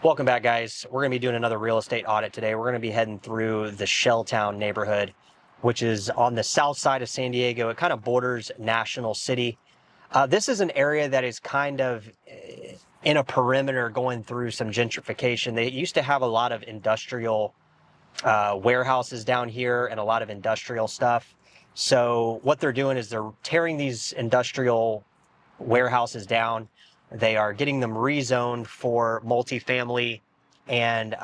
Welcome back, guys. We're going to be doing another real estate audit today. We're going to be heading through the Shelltown neighborhood, which is on the south side of San Diego. It kind of borders National City. This is an area that is kind of in a perimeter going through some gentrification. They used to have a lot of industrial warehouses down here and a lot of industrial stuff. So what they're doing is they're tearing these industrial warehouses down. They are getting them rezoned for multifamily and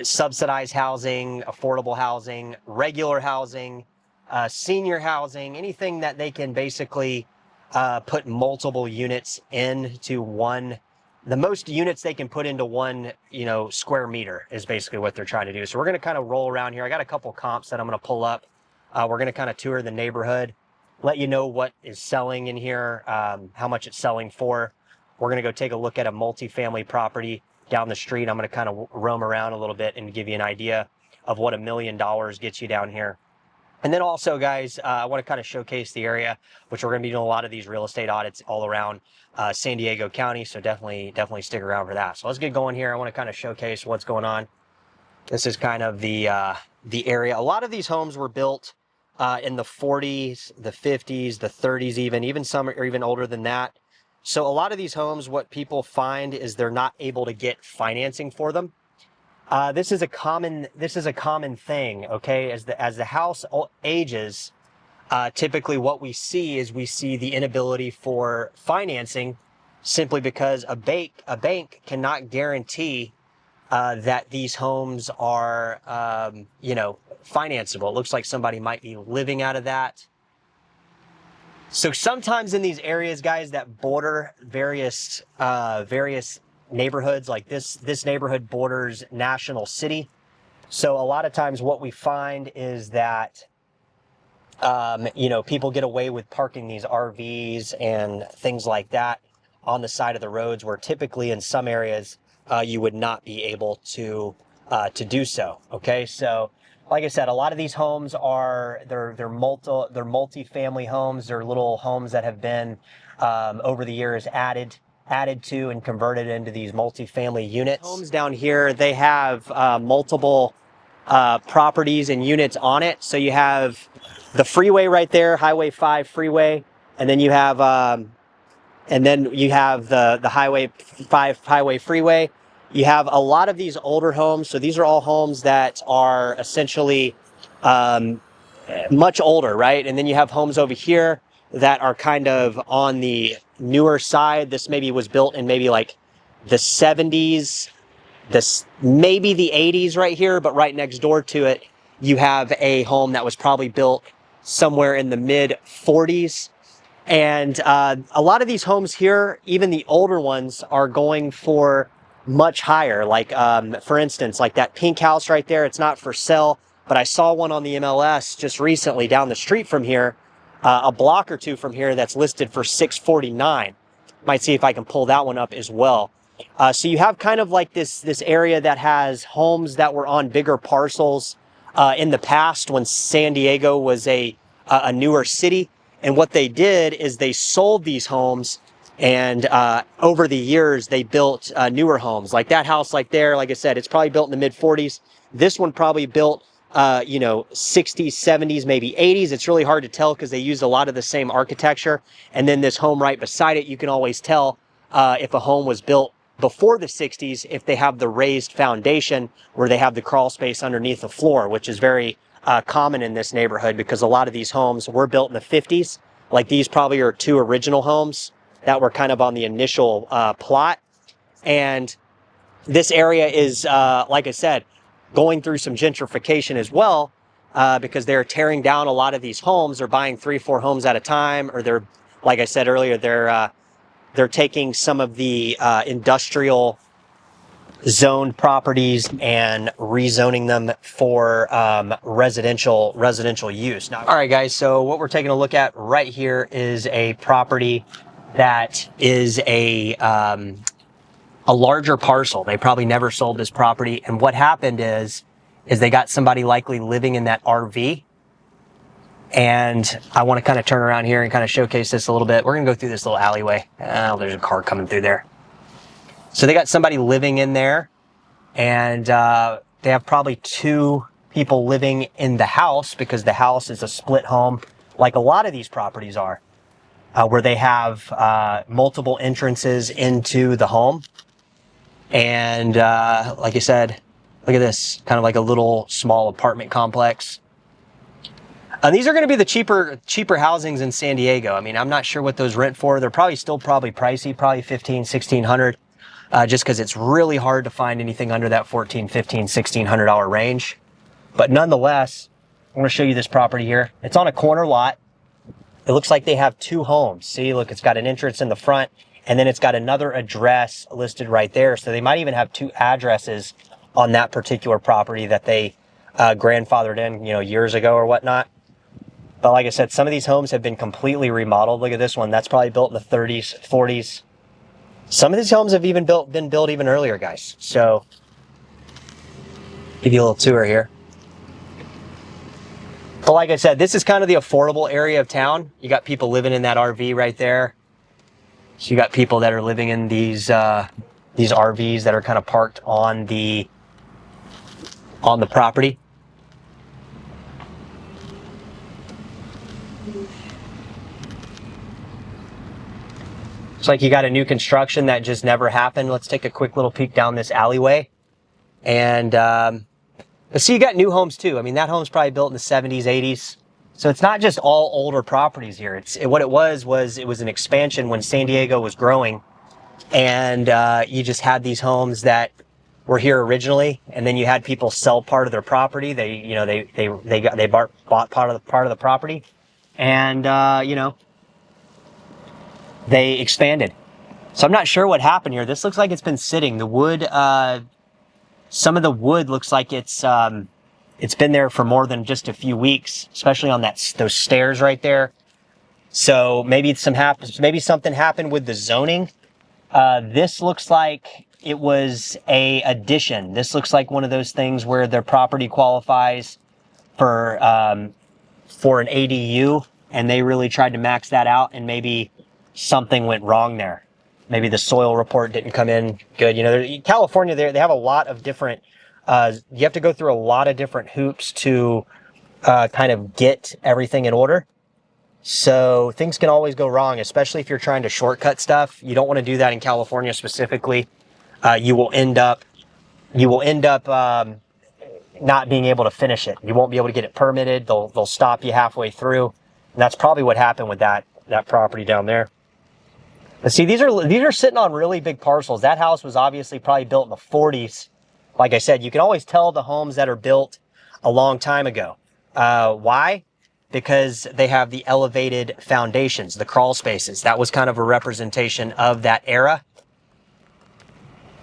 subsidized housing, affordable housing, regular housing, senior housing, anything that they can basically put multiple units into one. The most units they can put into one, square meter is basically what they're trying to do. So we're going to kind of roll around here. I got a couple comps that I'm going to pull up. We're going to kind of tour the neighborhood, let you know what is selling in here, how much it's selling for. We're going to go take a look at a multifamily property down the street. I'm going to kind of roam around a little bit and give you an idea of what $1 million gets you down here. And then also, guys, I want to kind of showcase the area, which we're going to be doing a lot of these real estate audits all around San Diego County. So definitely stick around for that. So let's get going here. I want to kind of showcase what's going on. This is kind of the area. A lot of these homes were built in the 40s, the 50s, the 30s, even some are even older than that. So a lot of these homes, what people find is they're not able to get financing for them. This is a common thing. Okay, as the house ages, typically what we see is the inability for financing, simply because a bank cannot guarantee that these homes are financeable. It looks like somebody might be living out of that. So sometimes in these areas, guys, that border various neighborhoods, like this neighborhood borders National City. So a lot of times what we find is that people get away with parking these RVs and things like that on the side of the roads, where typically in some areas you would not be able to do so. Okay, so like I said, a lot of these homes they're multi-family homes. They're little homes that have been over the years added to and converted into these multi-family units. Homes down here, they have multiple properties and units on it. So you have the freeway right there, Highway 5 freeway, and then you have the Highway 5 highway freeway. You have a lot of these older homes. So these are all homes that are essentially much older, right? And then you have homes over here that are kind of on the newer side. This maybe was built in maybe like the 70s, maybe the 80s right here, but right next door to it, you have a home that was probably built somewhere in the mid 40s. And a lot of these homes here, even the older ones, are going for much higher. Like, for instance, like that pink house right there, it's not for sale, but I saw one on the MLS just recently down the street from here, a block or two from here, that's listed for $649. Might see if I can pull that one up as well. So you have kind of like this area that has homes that were on bigger parcels in the past, when San Diego was a newer city. And what they did is they sold these homes, and over the years they built newer homes. Like that house like there, like I said, it's probably built in the mid 40s. This one probably built 60s, 70s, maybe 80s. It's really hard to tell because they used a lot of the same architecture. And then this home right beside it, you can always tell if a home was built before the 60s, if they have the raised foundation where they have the crawl space underneath the floor, which is very common in this neighborhood, because a lot of these homes were built in the 50s. Like these probably are two original homes that were kind of on the initial plot. And this area is, like I said, going through some gentrification as well, because they're tearing down a lot of these homes. They're buying 3-4 homes at a time, or they're, like I said earlier, they're taking some of the industrial zoned properties and rezoning them for residential use. Now, all right, guys, so what we're taking a look at right here is a property that is a larger parcel. They probably never sold this property, and what happened is they got somebody likely living in that RV. And I want to kind of turn around here and kind of showcase this a little bit. We're going to go through this little alleyway. Oh, there's a car coming through there. So they got somebody living in there, and they have probably 2 people living in the house, because the house is a split home, like a lot of these properties are, where they have multiple entrances into the home. And like I said, look at this, kind of like a little small apartment complex. And these are going to be the cheaper housings in San Diego. I mean, I'm not sure what those rent for. They're probably pricey, probably $1,500, $1,600, just because it's really hard to find anything under that $1,400, $1,500, $1,600 range. But nonetheless, I'm going to show you this property here. It's on a corner lot. It looks like they have 2 homes. See, look, it's got an entrance in the front, and then it's got another address listed right there. So they might even have 2 addresses on that particular property that they grandfathered in, years ago or whatnot. But like I said, some of these homes have been completely remodeled. Look at this one. That's probably built in the 30s, 40s. Some of these homes have even been built even earlier, guys. So, give you a little tour here. But like I said, this is kind of the affordable area of town. You got people living in that RV right there. So you got people that are living in these RVs that are kind of parked on the property. It's like you got a new construction that just never happened. Let's take a quick little peek down this alleyway. And see, you got new homes too. I mean, that home's probably built in the 70s, 80s. So it's not just all older properties here. What it was an expansion when San Diego was growing. And you just had these homes that were here originally, and then you had people sell part of their property. They bought part of the property, and they expanded. So I'm not sure what happened here. This looks like it's been sitting. The wood, some of the wood looks like it's been there for more than just a few weeks, especially on those stairs right there. So maybe something happened with the zoning. This looks like it was a addition. This looks like one of those things where their property qualifies for an ADU, and they really tried to max that out, and maybe something went wrong there. Maybe the soil report didn't come in good. California, they have a lot of different, you have to go through a lot of different hoops to kind of get everything in order. So things can always go wrong, especially if you're trying to shortcut stuff. You don't want to do that in California specifically. You will end up not being able to finish it. You won't be able to get it permitted. They'll stop you halfway through. And that's probably what happened with that property down there. But see, these are sitting on really big parcels. That house was obviously probably built in the 40s. Like I said, you can always tell the homes that are built a long time ago. Why? Because they have the elevated foundations, the crawl spaces. That was kind of a representation of that era.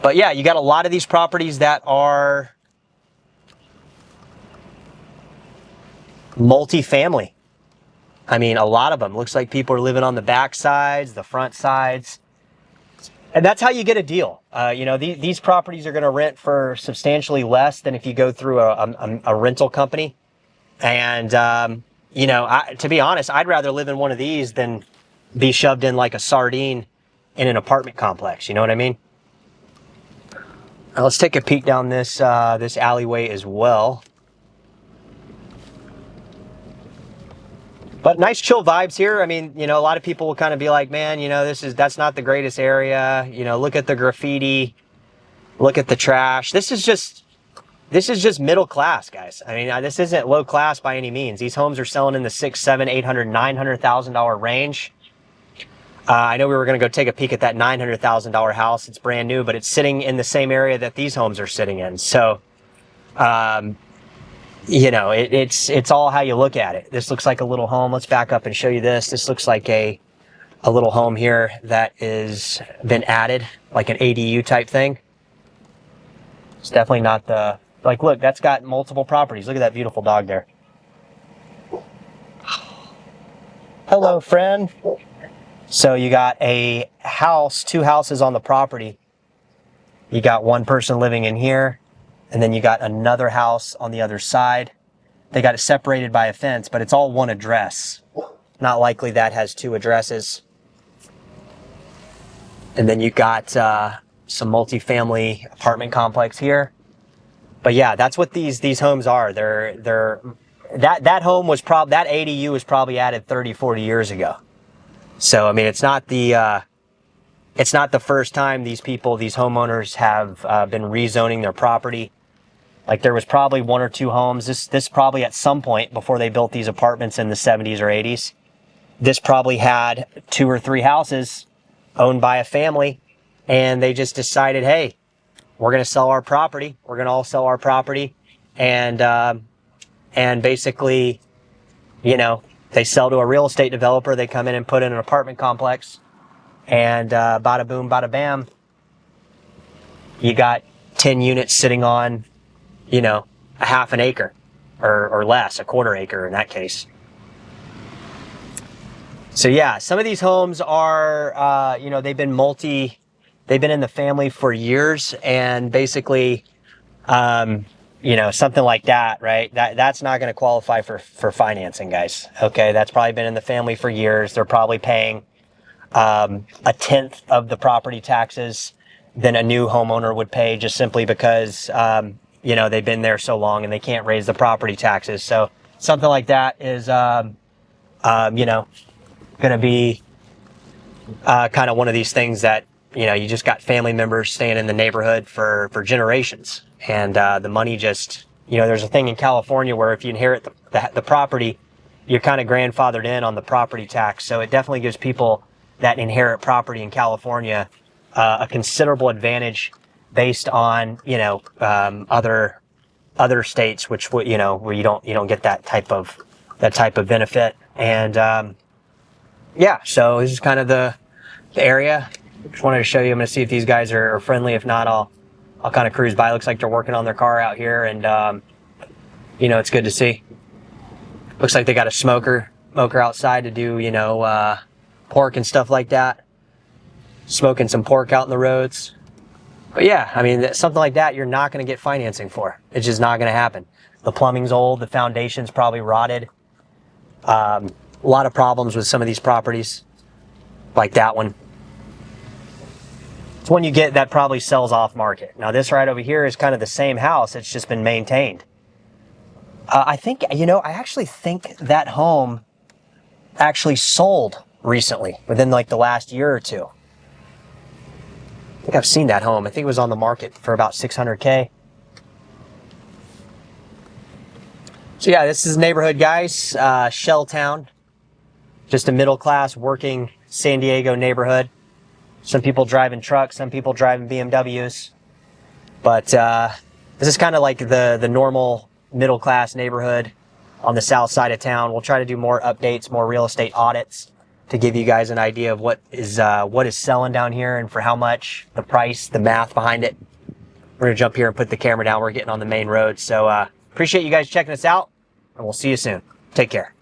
But yeah, you got a lot of these properties that are multi-family. I mean, a lot of them. Looks like people are living on the back sides, the front sides. And that's how you get a deal. These properties are going to rent for substantially less than if you go through a rental company. And, to be honest, I'd rather live in one of these than be shoved in like a sardine in an apartment complex. You know what I mean? Now let's take a peek down this alleyway as well. But nice chill vibes here. I mean, a lot of people will kind of be like, man, that's not the greatest area. Look at the graffiti, look at the trash. This is just middle class, guys. I mean, this isn't low class by any means. These homes are selling in the $600,000, $700,000, $800,000, $900,000 range. I know we were going to go take a peek at that $900,000 house. It's brand new, but it's sitting in the same area that these homes are sitting in. So, it's all how you look at it. This looks like a little home. Let's back up and show you this. This looks like a little home here that is been added, like an ADU type thing. It's definitely not look, that's got multiple properties. Look at that beautiful dog there. Hello, friend. So you got a house, 2 houses on the property. You got one person living in here, and then you got another house on the other side. They got it separated by a fence, but it's all one address. Not likely that has 2 addresses. And then you got some multifamily apartment complex here. But yeah, that's what these homes are. That home was that ADU was probably added 30, 40 years ago. So I mean, it's not the first time these homeowners have been rezoning their property. Like there was probably one or two homes. This probably at some point before they built these apartments in the 70s or 80s, this probably had 2 or 3 houses owned by a family, and they just decided, hey, we're going to sell our property. We're going to all sell our property, and basically, you know, they sell to a real estate developer. They come in and put in an apartment complex, and bada boom, bada bam, you got 10 units sitting on, you know, a half an acre or less, a quarter acre in that case. So yeah, some of these homes are, you know, they've been in the family for years, and basically, you know, something like that, right? That's not going to qualify for financing, guys. Okay, that's probably been in the family for years. They're probably paying a tenth of the property taxes than a new homeowner would pay, just simply because you know, they've been there so long and they can't raise the property taxes. So something like that is you know, going to be kind of one of these things that, you know, you just got family members staying in the neighborhood for generations, and the money just, you know, there's a thing in California where if you inherit the property, you're kind of grandfathered in on the property tax. So it definitely gives people that inherit property in California a considerable advantage based on, you know, other states, which, you know, where you don't get that type of benefit. And yeah, so this is kind of the area. Just wanted to show you. I'm going to see if these guys are friendly. If not, I'll kind of cruise by. Looks like they're working on their car out here, and you know, it's good to see. Looks like they got a smoker outside to do, you know, pork and stuff like that. Smoking some pork out in the roads. But yeah, I mean, something like that, you're not going to get financing for. It's just not going to happen. The plumbing's old. The foundation's probably rotted. A lot of problems with some of these properties, like that one. It's one you get that probably sells off market. Now this right over here is kind of the same house. It's just been maintained. I think, you know, I actually think that home actually sold recently, within like the last year or two. I think I've seen that home. I think it was on the market for about $600K. So yeah, this is the neighborhood, guys. Shelltown. Just a middle-class working San Diego neighborhood. Some people driving trucks, some people driving BMWs. But this is kind of like the normal middle-class neighborhood on the south side of town. We'll try to do more updates, more real estate audits to give you guys an idea of what is selling down here and for how much, the price, the math behind it. We're going to jump here and put the camera down. We're getting on the main road. So appreciate you guys checking us out, and we'll see you soon. Take care.